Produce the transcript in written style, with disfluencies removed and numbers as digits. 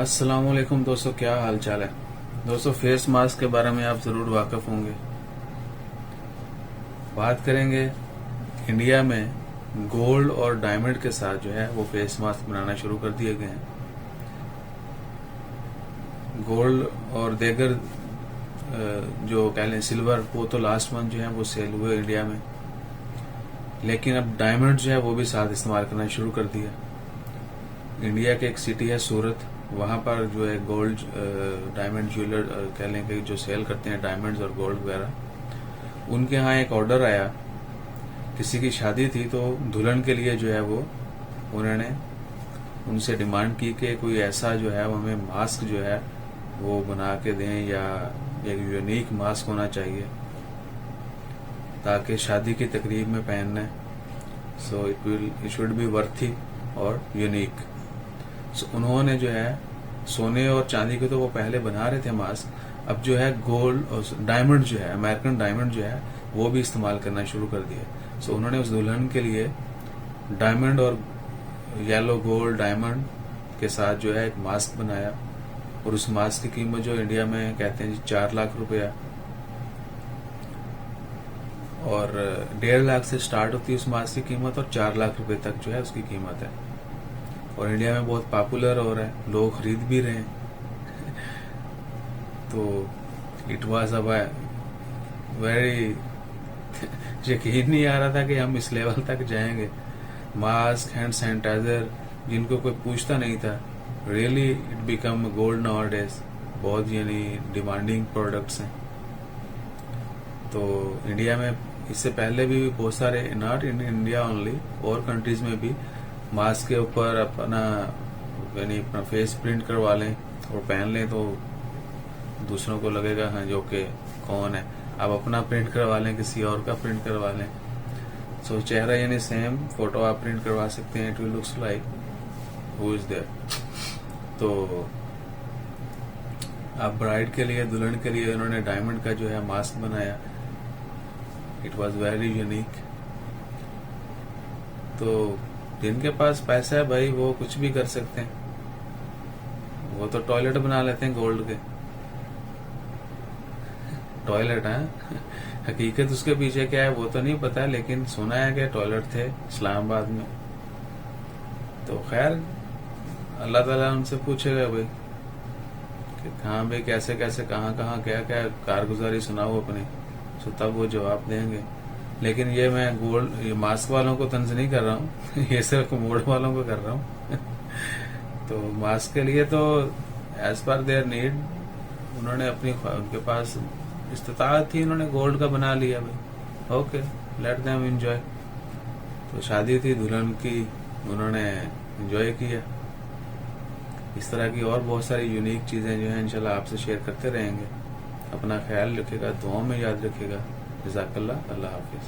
अस्सलाम वालेकुम दोस्तों, क्या हाल चाल है। दोस्तों, फेस मास्क के बारे में आप जरूर वाकिफ होंगे। बात करेंगे इंडिया में गोल्ड और डायमंड के साथ जो है वो फेस मास्क बनाना शुरू कर दिए गए हैं। गोल्ड और देगर जो कह लें सिल्वर, वो तो लास्ट मंथ जो है वो सेल हुए इंडिया में, लेकिन अब डायमंड जो है वो भी साथ इस्तेमाल करना शुरू कर दिया। इंडिया के एक सिटी है सूरत, वहां पर जो है गोल्ड डायमंड ज्वेलर कह लें कि जो सेल करते हैं डायमंड्स और गोल्ड वगैरह, उनके यहाँ एक ऑर्डर आया। किसी की शादी थी तो दुल्हन के लिए जो है वो उन्होंने उनसे डिमांड की कि कोई ऐसा जो है वो हमें मास्क जो है वो बना के दें, या एक यूनिक मास्क होना चाहिए ताकि शादी की तकरीब में पहनना है। So it should be worthy और यूनिक। उन्होंने जो है सोने और चांदी के तो वो पहले बना रहे थे मास्क, अब जो है गोल्ड और डायमंड जो है, अमेरिकन डायमंड जो है वो भी इस्तेमाल करना शुरू कर दिया। सो उन्होंने उस दुल्हन के लिए डायमंड और येलो गोल्ड डायमंड के साथ जो है एक मास्क बनाया, और उस मास्क की कीमत जो इंडिया में कहते हैं 4 लाख रुपया, और 1.5 लाख से स्टार्ट होती है उस मास्क की कीमत, और 4 लाख रुपए तक जो है उसकी कीमत है। और इंडिया में बहुत पॉपुलर हो रहा है, लोग खरीद भी रहे हैं। तो इट वॉज अ वेरी यकीन नहीं आ रहा था कि हम इस लेवल तक जाएंगे। मास्क, हैंड सैनिटाइजर, जिनको कोई पूछता नहीं था, really it become gold now days. बहुत यानी डिमांडिंग प्रोडक्ट्स हैं। तो इंडिया में इससे पहले भी बहुत सारे, नॉट इन इंडिया ओनली, और कंट्रीज में भी मास्क के ऊपर अपना फेस प्रिंट करवा लें और पहन लें तो दूसरों को लगेगा हाँ जो कि कौन है। आप अपना प्रिंट करवा लें, किसी और का प्रिंट करवा लें, सो चेहरा यानी सेम फोटो आप प्रिंट करवा सकते हैं, it will looks like who is there. तो आप ब्राइड के लिए, दुल्हन के लिए उन्होंने डायमंड का जो है मास्क बनाया। It was very unique. तो जिनके पास पैसा है भाई, वो कुछ भी कर सकते हैं। वो तो टॉयलेट बना लेते हैं गोल्ड के। टॉयलेट है हकीकत उसके पीछे क्या है वो तो नहीं पता, लेकिन सुना है कि टॉयलेट थे इस्लामाबाद में। तो खैर अल्लाह ताला उनसे पूछेगा भाई कि कहाँ भाई, कैसे कैसे, कहाँ कहाँ, क्या क्या कारगुजारी सुनाओ अपनी, तो तब वो जवाब देंगे। लेकिन ये मैं गोल्ड, ये मास्क वालों को तंज नहीं कर रहा हूँ ये सिर्फ मोड वालों को कर रहा हूँ तो मास्क के लिए तो एज पर देयर नीड उन्होंने उनके पास इस्तेताअत थी, उन्होंने गोल्ड का बना लिया भाई, ओके, लेट देम एंजॉय। तो शादी थी दुल्हन की, उन्होंने एंजॉय किया। इस तरह की और बहुत सारी यूनिक चीजें जो है इंशाल्लाह आपसे शेयर करते रहेंगे। अपना ख्याल रखिएगा, दुआ में याद रखिएगा। जज़ाकल्लाह, अल्लाह हाफिज।